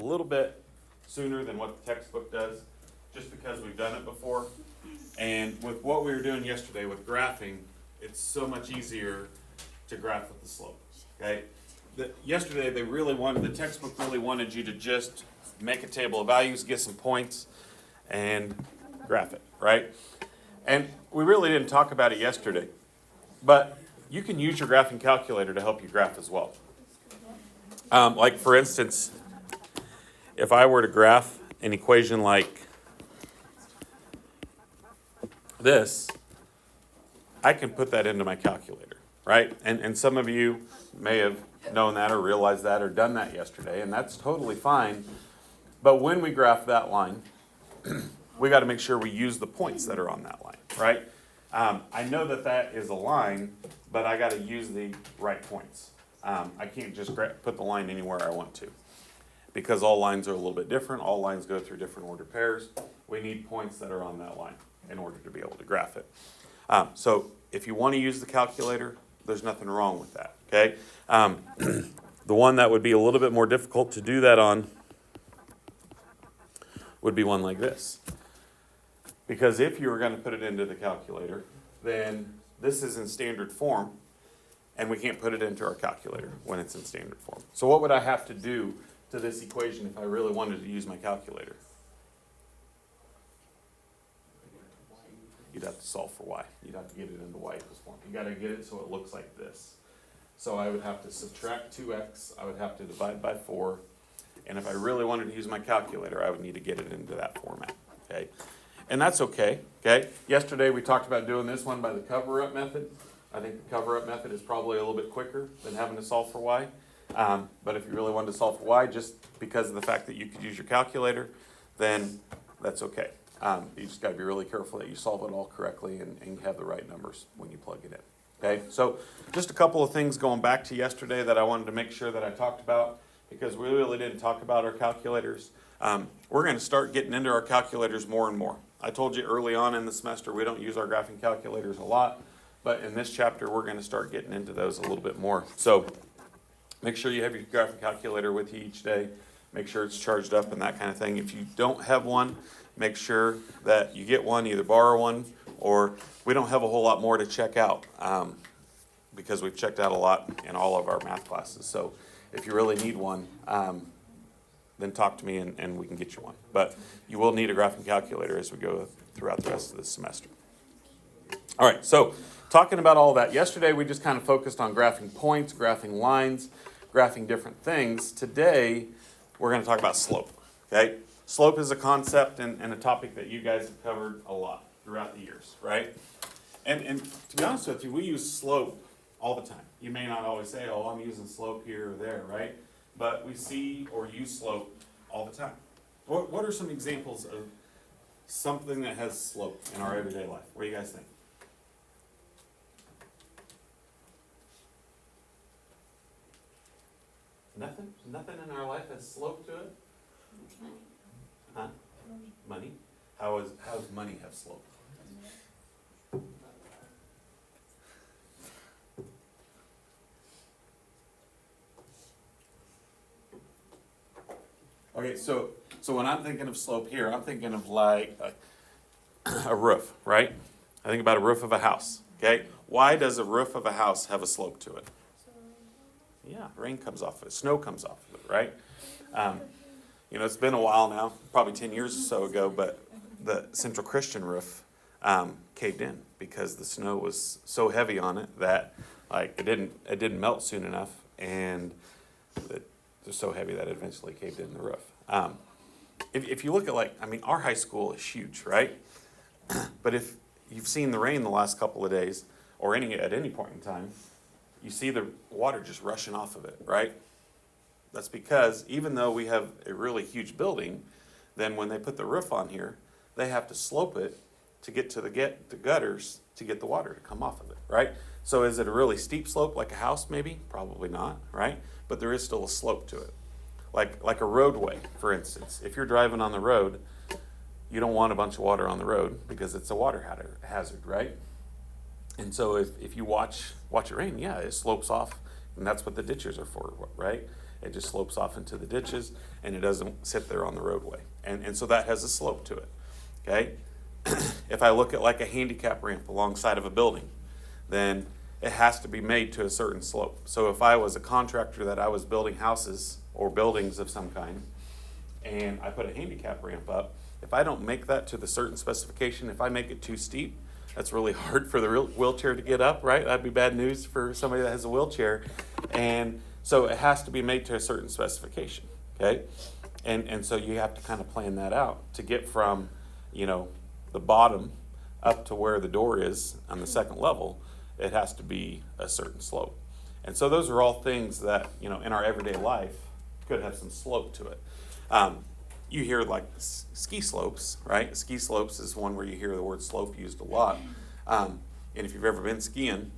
little bit sooner than what the textbook does, just because we've done it before. And with what we were doing yesterday with graphing, it's so much easier to graph with the slope, okay? Yesterday, the textbook really wanted you to just make a table of values, get some points, and graph it, right? And we really didn't talk about it yesterday, but you can use your graphing calculator to help you graph as well. Like for instance, if I were to graph an equation like this, I can put that into my calculator, right? And some of you may have known that or realized that or done that yesterday, and that's totally fine. But when we graph that line, we got to make sure we use the points that are on that line, right? I know that is a line, but I got to use the right points. I can't just put the line anywhere I want to, because all lines are a little bit different. All lines go through different order pairs. We need points that are on that line in order to be able to graph it. So if you want to use the calculator, there's nothing wrong with that, okay? The one that would be a little bit more difficult to do that on would be one like this. Because if you were going to put it into the calculator, then this is in standard form, and we can't put it into our calculator when it's in standard form. So what would I have to do to this equation if I really wanted to use my calculator? You'd have to solve for y. You'd have to get it into y equals 4. You got to get it so it looks like this. So I would have to subtract 2x. I would have to divide by 4. And if I really wanted to use my calculator, I would need to get it into that format. Okay, and that's okay. Okay. Yesterday we talked about doing this one by the cover-up method. I think the cover-up method is probably a little bit quicker than having to solve for y. But if you really wanted to solve for y, just because of the fact that you could use your calculator, then that's okay. You just got to be really careful that you solve it all correctly and you have the right numbers when you plug it in. Okay, so just a couple of things going back to yesterday that I wanted to make sure that I talked about, because we really didn't talk about our calculators. We're going to start getting into our calculators more and more. I told you early on in the semester we don't use our graphing calculators a lot, but in this chapter we're going to start getting into those a little bit more. So make sure you have your graphing calculator with you each day. Make sure it's charged up and that kind of thing. If you don't have one, make sure that you get one, either borrow one, or we don't have a whole lot more to check out because we've checked out a lot in all of our math classes. So if you really need one, then talk to me and we can get you one. But you will need a graphing calculator as we go throughout the rest of the semester. All right, so talking about all that, yesterday we just kind of focused on graphing points, graphing lines, graphing different things. Today we're going to talk about slope, okay? Slope is a concept and a topic that you guys have covered a lot throughout the years, right? And to be honest with you, we use slope all the time. You may not always say, oh, I'm using slope here or there, right? But we see or use slope all the time. What are some examples of something that has slope in our everyday life? What do you guys think? Nothing? Nothing in our life has slope to it? Huh? Money? How does money have slope? Okay, so when I'm thinking of slope here, I'm thinking of like a roof, right? I think about a roof of a house, okay? Why does a roof of a house have a slope to it? Yeah, rain comes off of it, snow comes off of it, right? It's been a while now, probably 10 years or so ago, but the Central Christian roof caved in because the snow was so heavy on it that it didn't melt soon enough, and it was so heavy that it eventually caved in the roof. If you look at our high school is huge, right? But if you've seen the rain the last couple of days, or at any point in time, you see the water just rushing off of it, right? That's because even though we have a really huge building, then when they put the roof on here, they have to slope it to get to the gutters to get the water to come off of it, right? So is it a really steep slope like a house maybe? Probably not, right? But there is still a slope to it. Like a roadway, for instance. If you're driving on the road, you don't want a bunch of water on the road because it's a water hazard, right? And so if you watch it rain, yeah, it slopes off, and that's what the ditches are for, right? It just slopes off into the ditches, and it doesn't sit there on the roadway. And so that has a slope to it, okay? If I look at like a handicap ramp alongside of a building, then it has to be made to a certain slope. So if I was a contractor that I was building houses or buildings of some kind, and I put a handicap ramp up, if I don't make that to the certain specification, if I make it too steep, that's really hard for the wheelchair to get up, right? That'd be bad news for somebody that has a wheelchair. And so it has to be made to a certain specification, okay? And so you have to kind of plan that out to get from, you know, the bottom up to where the door is on the second level. It has to be a certain slope. And so those are all things that, you know, in our everyday life could have some slope to it. You hear like ski slopes, right? Ski slopes is one where you hear the word slope used a lot. And if you've ever been skiing,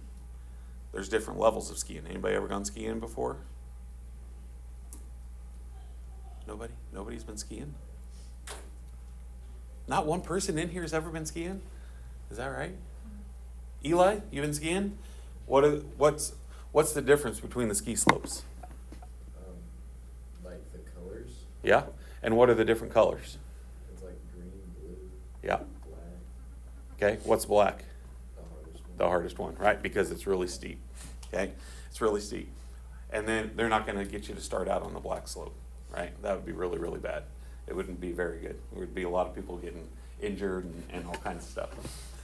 there's different levels of skiing. Anybody ever gone skiing before? Nobody? Nobody's been skiing? Not one person in here has ever been skiing? Is that right? Eli, you been skiing? What's the difference between the ski slopes? Like the colors. Yeah? And what are the different colors? It's like green, blue, Yeah. black. Okay, what's black? The hardest one. The hardest one, right? Because it's really steep. Okay? It's really steep. And then they're not going to get you to start out on the black slope, right? That would be really, really bad. It wouldn't be very good. There would be a lot of people getting injured and all kinds of stuff.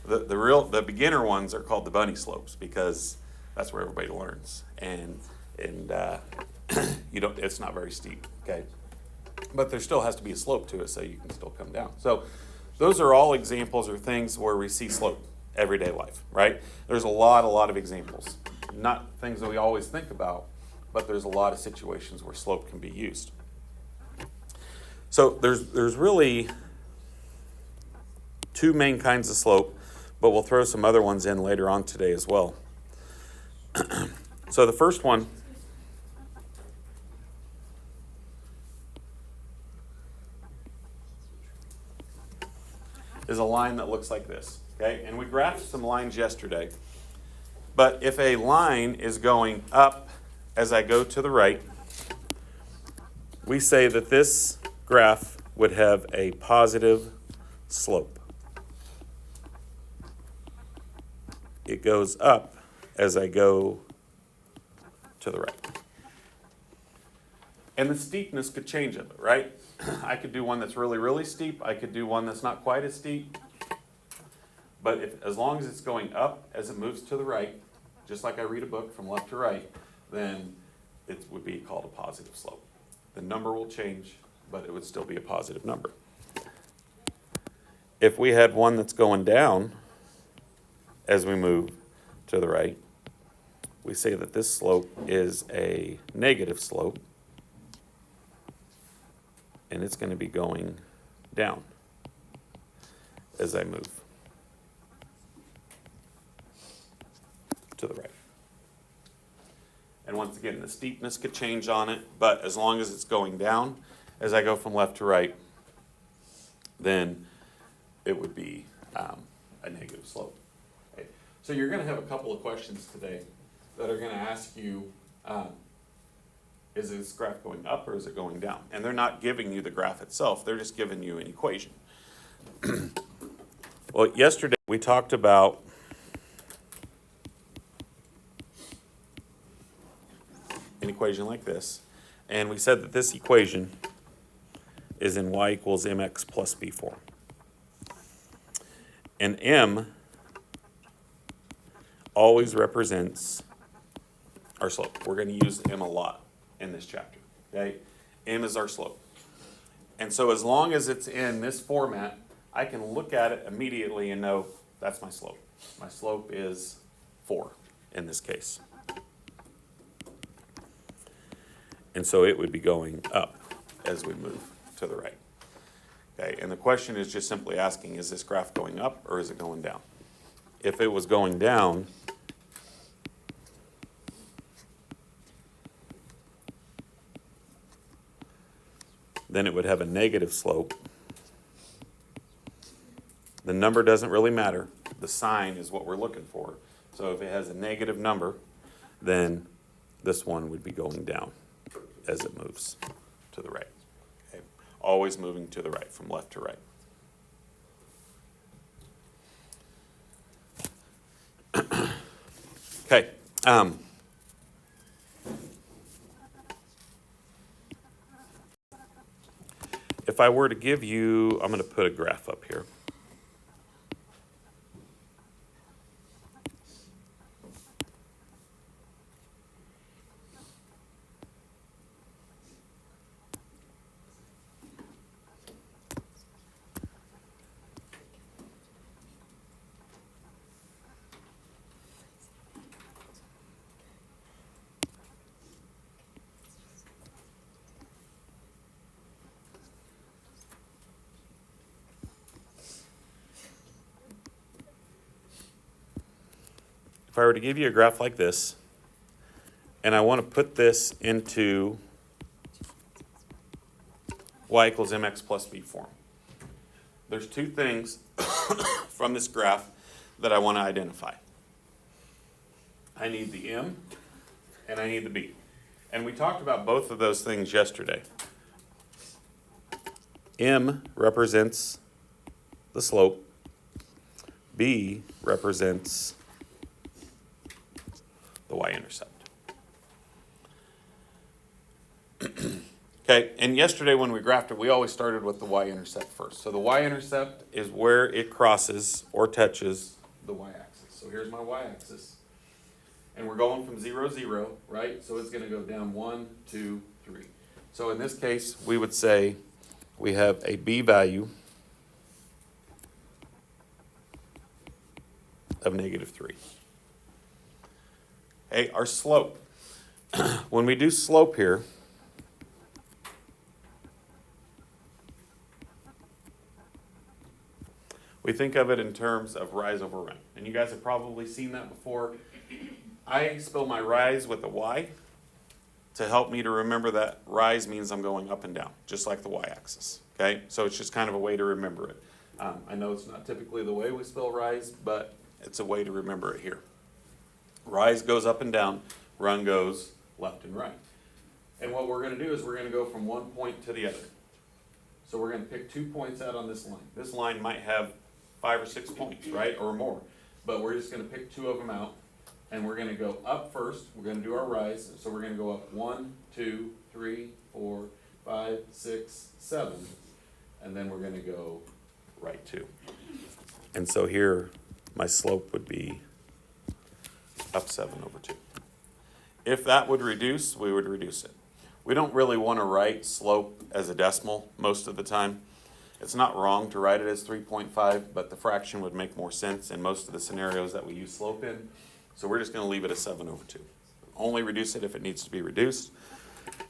The beginner ones are called the bunny slopes because that's where everybody learns. And it's not very steep, okay? But there still has to be a slope to it so you can still come down. So those are all examples or things where we see slope everyday life, right? There's a lot of examples. Not things that we always think about, but there's a lot of situations where slope can be used. So there's really two main kinds of slope, but we'll throw some other ones in later on today as well. So the first one is a line that looks like this, okay? And we graphed some lines yesterday. But if a line is going up as I go to the right, we say that this graph would have a positive slope. It goes up as I go to the right. And the steepness could change of it, right? I could do one that's really, really steep. I could do one that's not quite as steep. But as long as it's going up as it moves to the right, just like I read a book from left to right, then it would be called a positive slope. The number will change, but it would still be a positive number. If we had one that's going down as we move to the right, we say that this slope is a negative slope, and it's going to be going down as I move to the right. And once again, the steepness could change on it, but as long as it's going down as I go from left to right, then it would be a negative slope. Okay. So you're going to have a couple of questions today that are going to ask you, is this graph going up or is it going down? And they're not giving you the graph itself, they're just giving you an equation. Well, yesterday we talked about an equation like this, and we said that this equation is in y equals mx plus b4. And m always represents our slope. We're going to use m a lot in this chapter, okay? M is our slope. And so as long as it's in this format, I can look at it immediately and know that's my slope. My slope is 4 in this case. And so it would be going up as we move to the right. Okay, and the question is just simply asking, is this graph going up or is it going down? If it was going down, then it would have a negative slope. The number doesn't really matter. The sign is what we're looking for. So if it has a negative number, then this one would be going down as it moves to the right. Okay? Always moving to the right, from left to right. Okay. If I were to give you, I'm going to put a graph up here. If I were to give you a graph like this, and I want to put this into y equals mx plus b form, there's two things from this graph that I want to identify. I need the m and I need the b. And we talked about both of those things yesterday. M represents the slope. B represents the y-intercept. Okay, and yesterday when we graphed it, we always started with the y-intercept first. So the y-intercept is where it crosses or touches the y-axis. So here's my y-axis. And we're going from 0, 0, right? So it's going to go down 1, 2, 3. So in this case, we would say we have a b value of -3. Hey, our slope. When we do slope here, we think of it in terms of rise over run. And you guys have probably seen that before. I spell my rise with a y to help me to remember that rise means I'm going up and down, just like the y-axis. Okay, so it's just kind of a way to remember it. I know it's not typically the way we spell rise, but it's a way to remember it here. Rise goes up and down, run goes left and right. And what we're going to do is we're going to go from one point to the other. So we're going to pick 2 points out on this line. This line might have 5 or 6 points, right, or more. But we're just going to pick 2 of them out, and we're going to go up first. We're going to do our rise. So we're going to go up 1, 2, 3, 4, 5, 6, 7, and then we're going to go right 2. And so here, my slope would be up 7 over 2. If that would reduce, we would reduce it. We don't really want to write slope as a decimal most of the time. It's not wrong to write it as 3.5, but the fraction would make more sense in most of the scenarios that we use slope in. So we're just going to leave it as 7 over 2. Only reduce it if it needs to be reduced.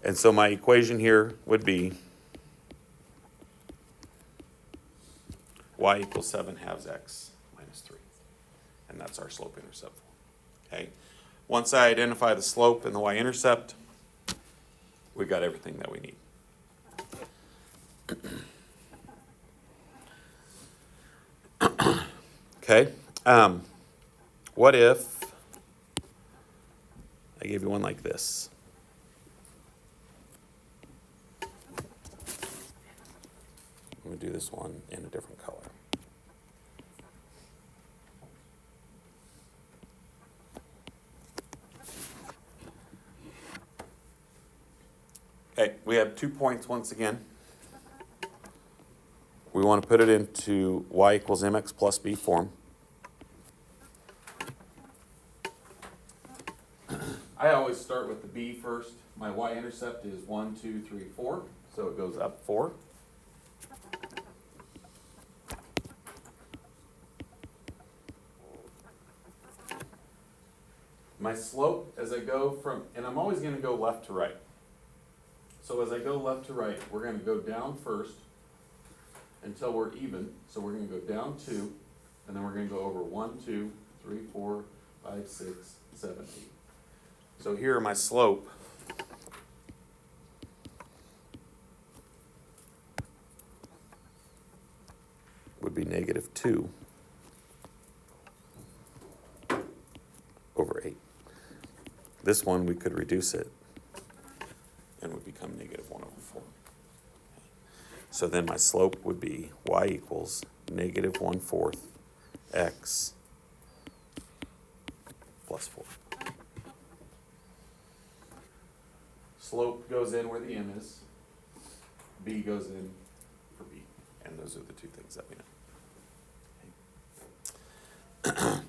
And so my equation here would be y equals 7 halves x minus 3. And that's our slope-intercept. Okay. Once I identify the slope and the y-intercept, we got everything that we need. Okay. What if I gave you one like this? I'm going to do this one in a different color. Okay, we have 2 points once again. We want to put it into y equals mx plus b form. I always start with the b first. My y-intercept is 1, 2, 3, 4. So it goes up 4. My slope as I go from, and I'm always going to go left to right. So as I go left to right, we're going to go down first until we're even. So we're going to go down 2, and then we're going to go over 1, 2, 3, 4, 5, 6, 7, 8. So here my slope would be -2 over 8. This one we could reduce it and would become So then my slope would be y equals negative 1/4 x plus 4. Slope goes in where the m is. B goes in for B. And those are the two things that we know.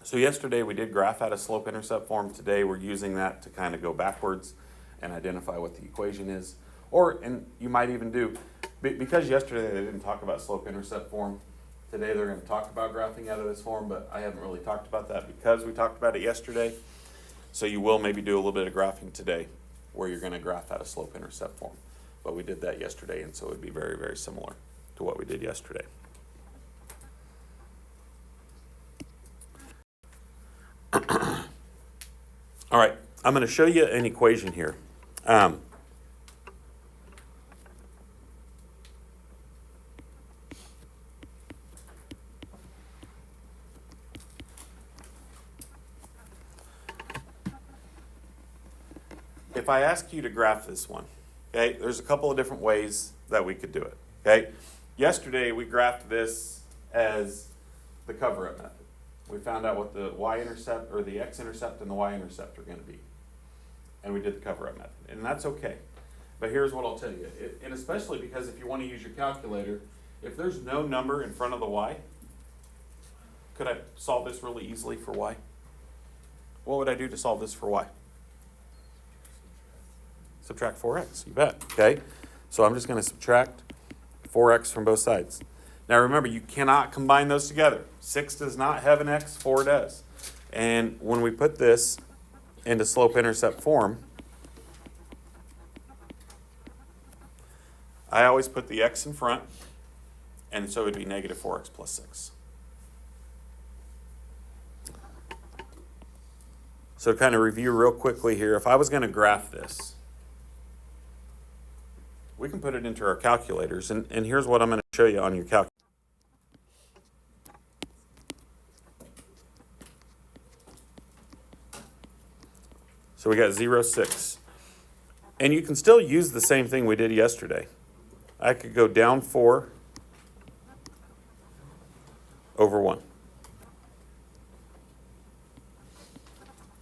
So yesterday we did graph out a slope-intercept form. Today we're using that to kind of go backwards and identify what the equation is. And you might even do, because yesterday they didn't talk about slope-intercept form, today they're going to talk about graphing out of this form, but I haven't really talked about that because we talked about it yesterday. So you will maybe do a little bit of graphing today where you're going to graph out a slope-intercept form. But we did that yesterday, and so it would be very, very similar to what we did yesterday. All right, I'm going to show you an equation here. If I ask you to graph this one, okay, there's a couple of different ways that we could do it, okay? Yesterday, we graphed this as the cover-up method. We found out what the y-intercept, or the x-intercept and the y-intercept are going to be. And we did the cover-up method, and that's okay. But here's what I'll tell you, and especially because if you want to use your calculator, if there's no number in front of the y, could I solve this really easily for y? What would I do to solve this for y? Subtract 4x, you bet, okay? So I'm just going to subtract 4x from both sides. Now remember, you cannot combine those together. 6 does not have an x, 4 does. And when we put this into slope-intercept form, I always put the x in front, and so it would be negative 4x plus 6. So to kind of review real quickly here, if I was going to graph this, we can put it into our calculators, and here's what I'm going to show you on your calculator. So we got 0, 6. And you can still use the same thing we did yesterday. I could go down 4 over 1.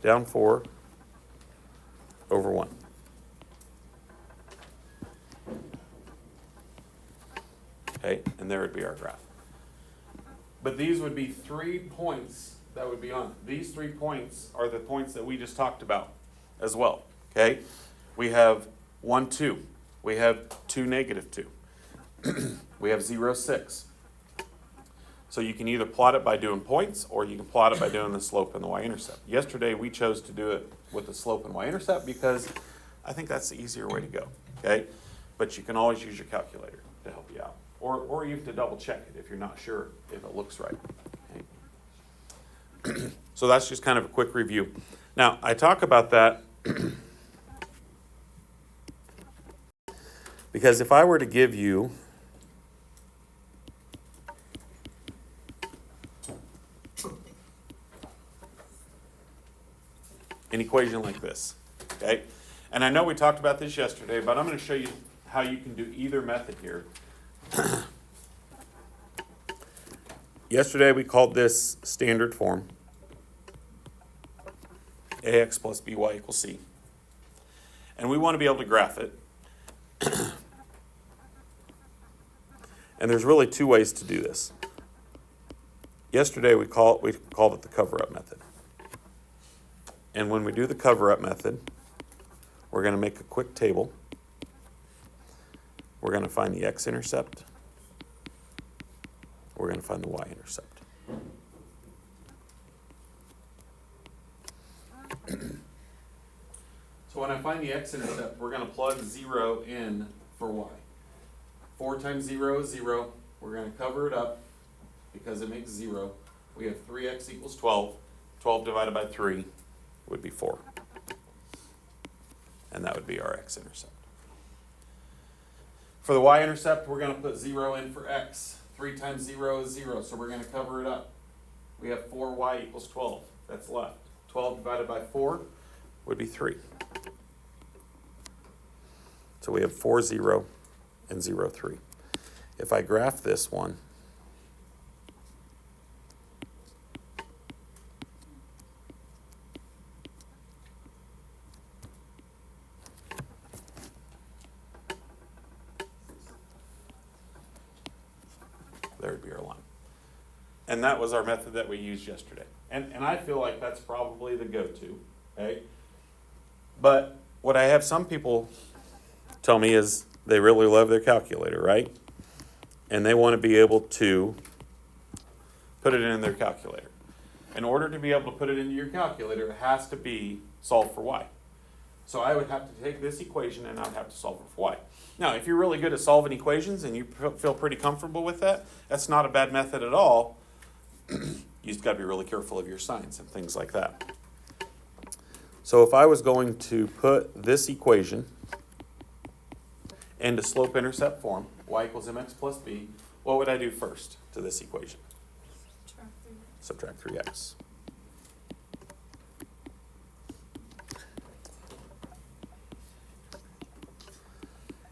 Down 4 over 1. Okay, and there would be our graph. But these would be 3 points that would be on. These 3 points are the points that we just talked about as well. Okay, we have 1, 2. We have 2, negative 2. We have 0, 6. So you can either plot it by doing points, or you can plot it by doing the slope and the y-intercept. Yesterday we chose to do it with the slope and y-intercept because I think that's the easier way to go. Okay, but you can always use your calculator to help you out. Or even to double check it if you're not sure if it looks right. Okay. So that's just kind of a quick review. Now, I talk about that because if I were to give you an equation like this, okay? And I know we talked about this yesterday, but I'm going to show you how you can do either method here. Yesterday we called this standard form. AX plus BY equals C. And we want to be able to graph it. And there's really 2 ways to do this. Yesterday we called it the cover-up method. And when we do the cover-up method, we're going to make a quick table. We're going to find the x-intercept. We're going to find the y-intercept. So when I find the x-intercept, we're going to plug 0 in for y. 4 times 0 is 0. We're going to cover it up because it makes 0. We have 3x equals 12. 12 divided by 3 would be 4. And that would be our x-intercept. For the y-intercept, we're going to put 0 in for x. 3 times 0 is 0, so we're going to cover it up. We have 4y equals 12. That's left. 12 divided by 4 would be 3. So we have 4, 0, and 0, 3. If I graph this one, there'd be our line. And that was our method that we used yesterday. And I feel like that's probably the go-to, okay? But what I have some people tell me is they really love their calculator, right? And they want to be able to put it in their calculator. In order to be able to put it into your calculator, it has to be solved for y. So I would have to take this equation and I'd have to solve it for y. Now, if you're really good at solving equations and you feel pretty comfortable with that, that's not a bad method at all. You just got to be really careful of your signs and things like that. So if I was going to put this equation into slope-intercept form, y equals mx plus b, what would I do first to this equation? Subtract 3x.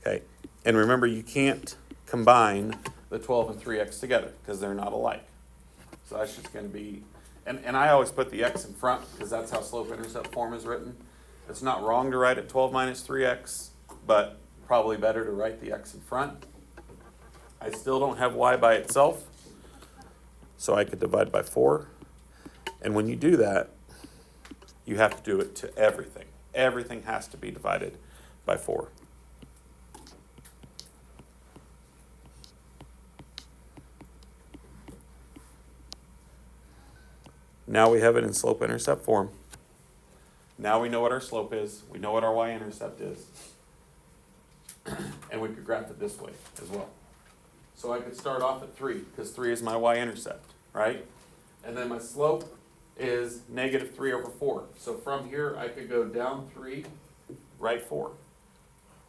Okay, and remember you can't combine the 12 and 3x together because they're not alike. So that's just going to be, and I always put the x in front because that's how slope-intercept form is written. It's not wrong to write it 12 minus 3x, but probably better to write the x in front. I still don't have y by itself, so I could divide by 4. And when you do that, you have to do it to everything. Everything has to be divided by 4. Now we have it in slope-intercept form. Now we know what our slope is. We know what our y-intercept is. And we could graph it this way as well. So I could start off at 3, because 3 is my y-intercept, right? And then my slope is negative 3 over 4. So from here, I could go down 3, right 4.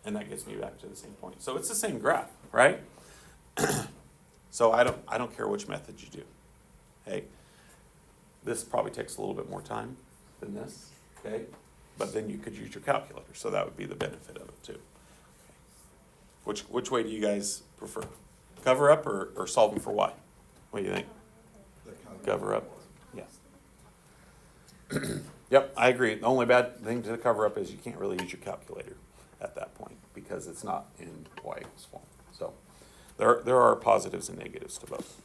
And that gets me back to the same point. So it's the same graph, right? So I don't care which method you do. Hey, this probably takes a little bit more time than this, okay? But then you could use your calculator, so that would be the benefit of it too. Which way do you guys prefer? Cover up or solving for y? What do you think? Cover up, yes. Yep, I agree. The only bad thing to the cover up is you can't really use your calculator at that point because it's not in y equals form. So there are positives and negatives to both.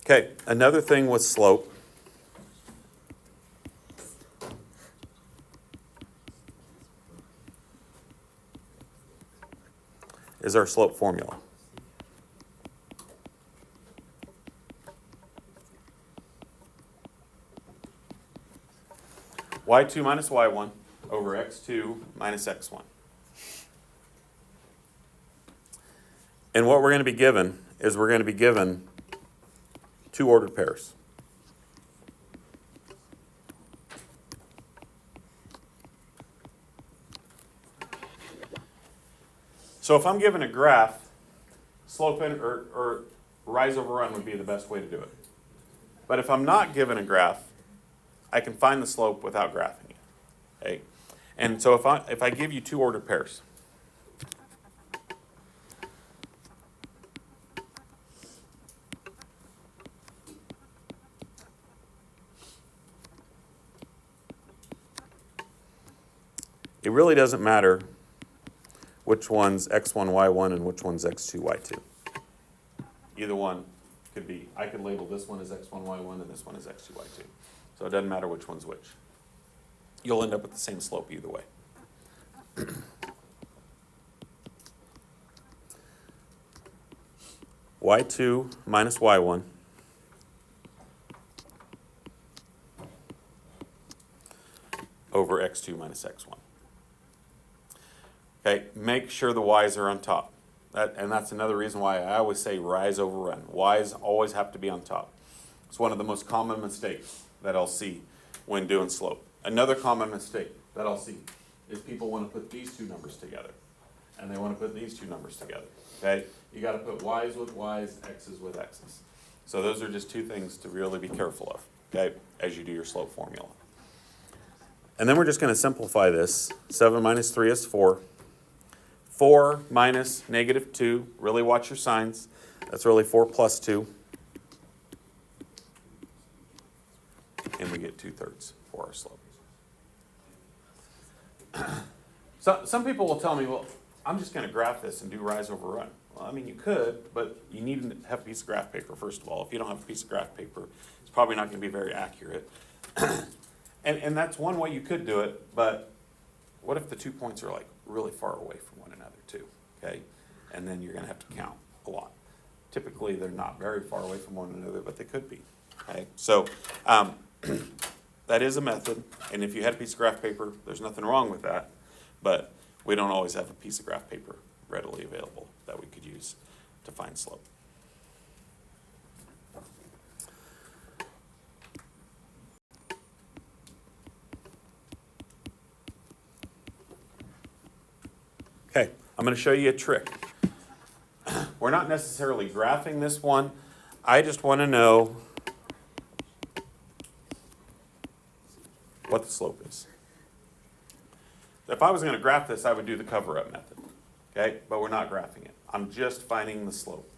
Okay, another thing with slope is our slope formula. y2 minus y1 over x2 minus x1. And what we're going to be given is we're going to be given 2 ordered pairs. So if I'm given a graph, slope in or rise over run would be the best way to do it. But if I'm not given a graph, I can find the slope without graphing it. Okay? And so if I give you 2 ordered pairs, it really doesn't matter which one's x1, y1, and which one's x2, y2. Either one could be, I could label this one as x1, y1, and this one as x2, y2. So it doesn't matter which one's which. You'll end up with the same slope either way. y2 minus y1 over x2 minus x1. Okay, make sure the y's are on top. And that's another reason why I always say rise over run. Y's always have to be on top. It's one of the most common mistakes that I'll see when doing slope. Another common mistake that I'll see is people want to put these 2 numbers together. And they want to put these 2 numbers together. Okay, you got to put y's with y's, x's with x's. So those are just 2 things to really be careful of, okay, as you do your slope formula. And then we're just going to simplify this. 7 minus 3 is 4. 4 minus negative 2. Really watch your signs. That's really 4 plus 2. And we get 2/3 for our slope. So, some people will tell me, well, I'm just going to graph this and do rise over run. Well, I mean, you could, but you need to have a piece of graph paper, first of all. If you don't have a piece of graph paper, it's probably not going to be very accurate. And that's one way you could do it, but what if the 2 points are like really far away from one another too, okay? And then you're going to have to count a lot. Typically, they're not very far away from one another, but they could be, okay? So that is a method, and if you had a piece of graph paper, there's nothing wrong with that, but we don't always have a piece of graph paper readily available that we could use to find slope. Okay, I'm going to show you a trick. We're not necessarily graphing this one. I just want to know what the slope is. If I was going to graph this, I would do the cover-up method. Okay, but we're not graphing it. I'm just finding the slope.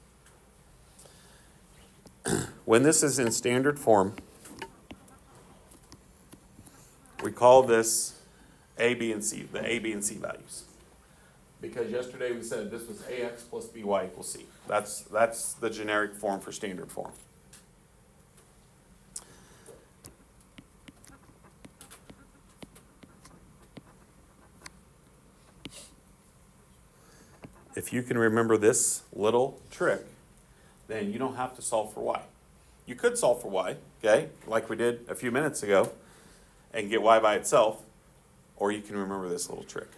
When this is in standard form, we call this A, B, and C, the A, B, and C values. Because yesterday we said this was AX plus BY equals C. That's the generic form for standard form. If you can remember this little trick, then you don't have to solve for y. You could solve for y, okay, like we did a few minutes ago, and get y by itself, or you can remember this little trick.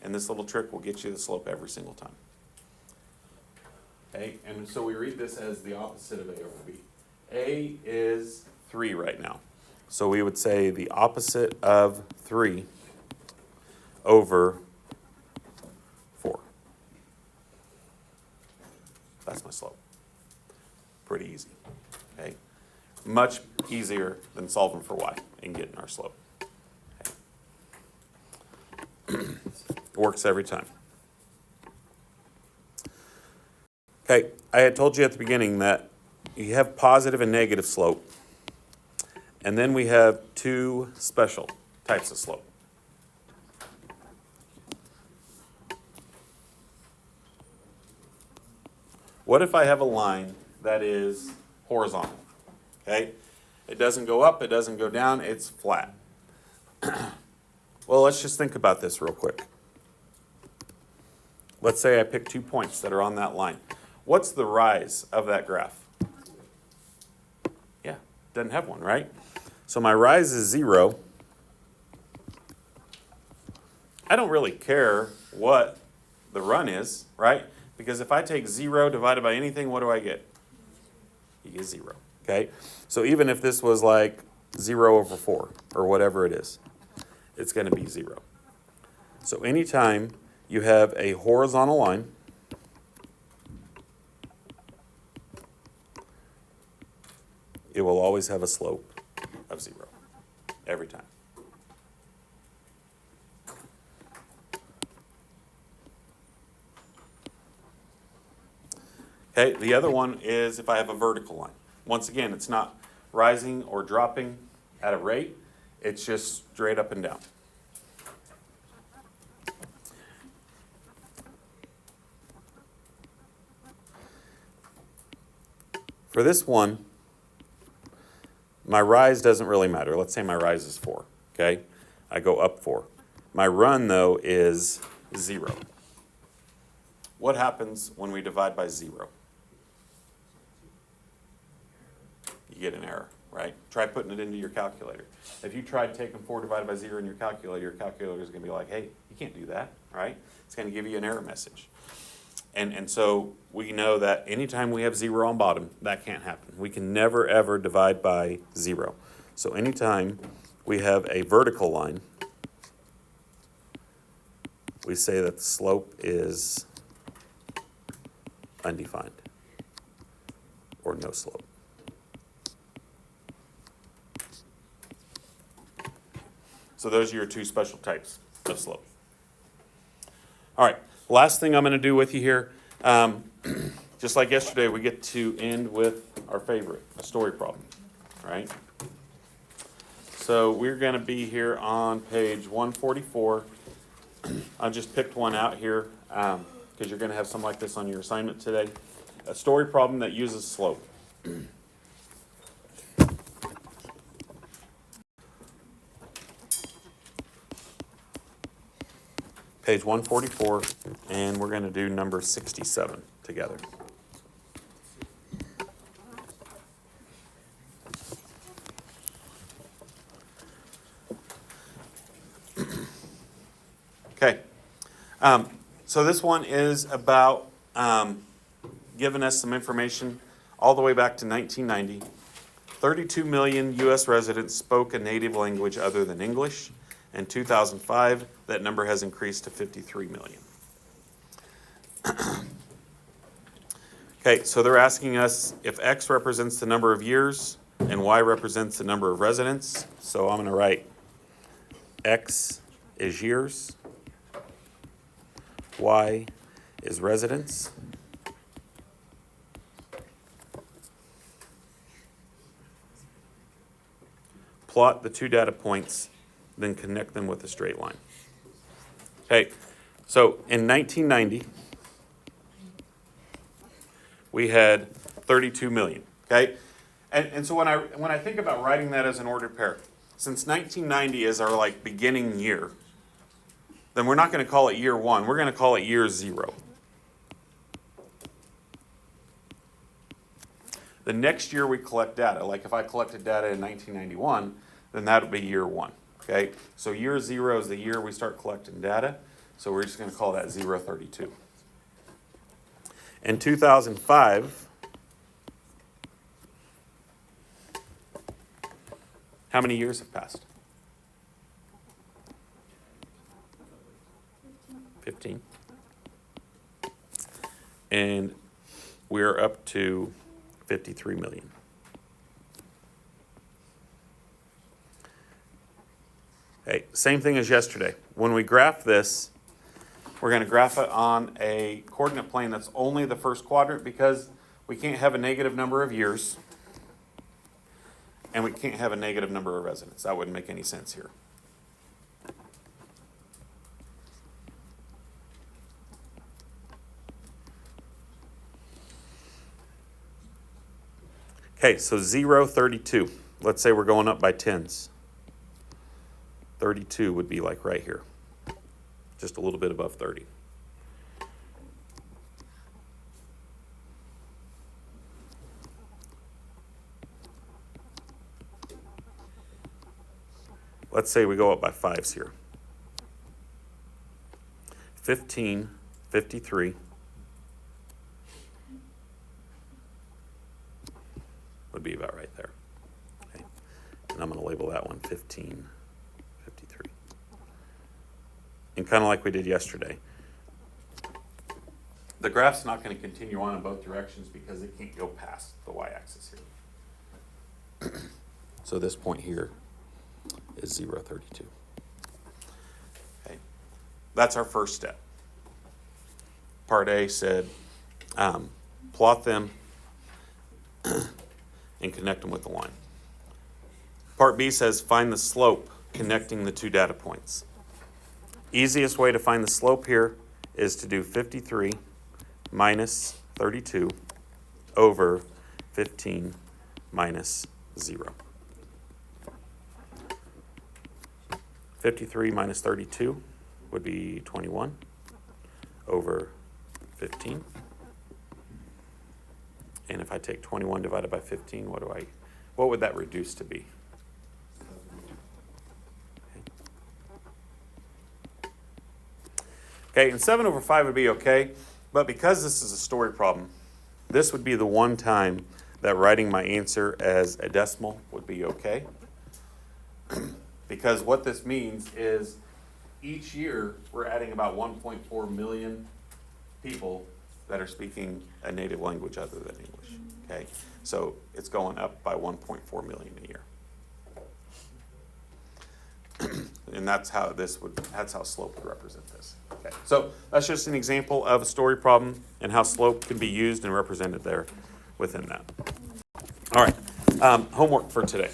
And this little trick will get you the slope every single time. Okay, and so we read this as the opposite of A over B. A is 3 right now. So we would say the opposite of 3 over 4. That's my slope. Pretty easy. Okay, much easier than solving for y and getting our slope. Okay. Works every time. Okay, I had told you at the beginning that you have positive and negative slope, and then we have 2 special types of slope. What if I have a line that is horizontal? Okay, it doesn't go up, it doesn't go down, it's flat. Well, let's just think about this real quick. Let's say I pick 2 points that are on that line. What's the rise of that graph? Yeah, doesn't have one, right? So my rise is 0. I don't really care what the run is, right? Because if I take 0 divided by anything, what do I get? You get 0, okay? So even if this was like 0 over 4 or whatever it is, it's going to be 0. So anytime you have a horizontal line, it will always have a slope of 0 every time. Okay, the other one is if I have a vertical line. Once again, it's not rising or dropping at a rate, it's just straight up and down. For this one, my rise doesn't really matter. Let's say my rise is 4, okay? I go up 4. My run, though, is 0. What happens when we divide by 0? You get an error, right? Try putting it into your calculator. If you tried taking 4 divided by 0 in your calculator is going to be like, hey, you can't do that, right? It's going to give you an error message. And so we know that anytime we have 0 on bottom, that can't happen. We can never, ever divide by 0. So anytime we have a vertical line, we say that the slope is undefined or no slope. So those are your two special types of slope. All right, last thing I'm going to do with you here, just like yesterday, we get to end with our favorite, a story problem, right? So we're going to be here on page 144. I just picked one out here because you're going to have something like this on your assignment today. A story problem that uses slope. Page 144, and we're going to do number 67 together. Okay. So this one is about giving us some information all the way back to 1990. 32 million U.S. residents spoke a native language other than English. In 2005, that number has increased to 53 million. Okay, so they're asking us if X represents the number of years and Y represents the number of residents. So I'm going to write X is years, Y is residents. Plot the two data points, then connect them with a straight line. Okay, so in 1990, we had 32 million, okay? And so when I think about writing that as an ordered pair, since 1990 is our like beginning year, then we're not going to call it year one, we're going to call it year zero. The next year we collect data, like if I collected data in 1991, then that would be year one, okay? So year zero is the year we start collecting data, so we're just going to call that 032. In 2005, how many years have passed? 15. And we're up to 53 million. Okay, same thing as yesterday. When we graph this, we're going to graph it on a coordinate plane that's only the first quadrant because we can't have a negative number of years and we can't have a negative number of residents. That wouldn't make any sense here. Okay, so 032. Let's say we're going up by tens. 32 would be like right here, just a little bit above 30. Let's say we go up by fives here. 15, 53. Would be about right there. Okay. And I'm going to label that one 15, 53. And kind of like we did yesterday, the graph's not going to continue on in both directions because it can't go past the y-axis here. So this point here is 032. Okay. That's our first step. Part A said plot them and connect them with the line. Part B says find the slope connecting the two data points. Easiest way to find the slope here is to do 53 minus 32 over 15 minus 0. 53 minus 32 would be 21 over 15. And if I take 21 divided by 15, what would that reduce to be? Okay, and 7 over 5 would be okay, but because this is a story problem, this would be the one time that writing my answer as a decimal would be okay. Because what this means is each year we're adding about 1.4 million people that are speaking a native language other than English, okay? So it's going up by 1.4 million a year. and that's how slope would represent this. Okay, so that's just an example of a story problem and how slope can be used and represented there within that. All right, homework for today.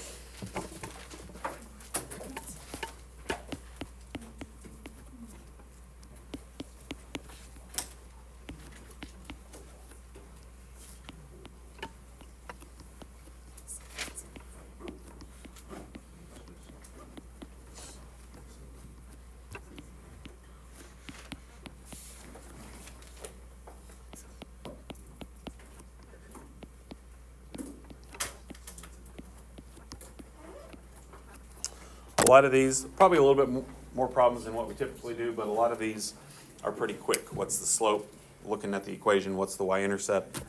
A lot of these, probably a little bit more problems than what we typically do, but a lot of these are pretty quick. What's the slope? Looking at the equation, what's the y-intercept?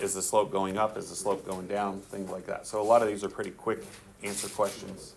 Is the slope going up? Is the slope going down? Things like that. So a lot of these are pretty quick answer questions.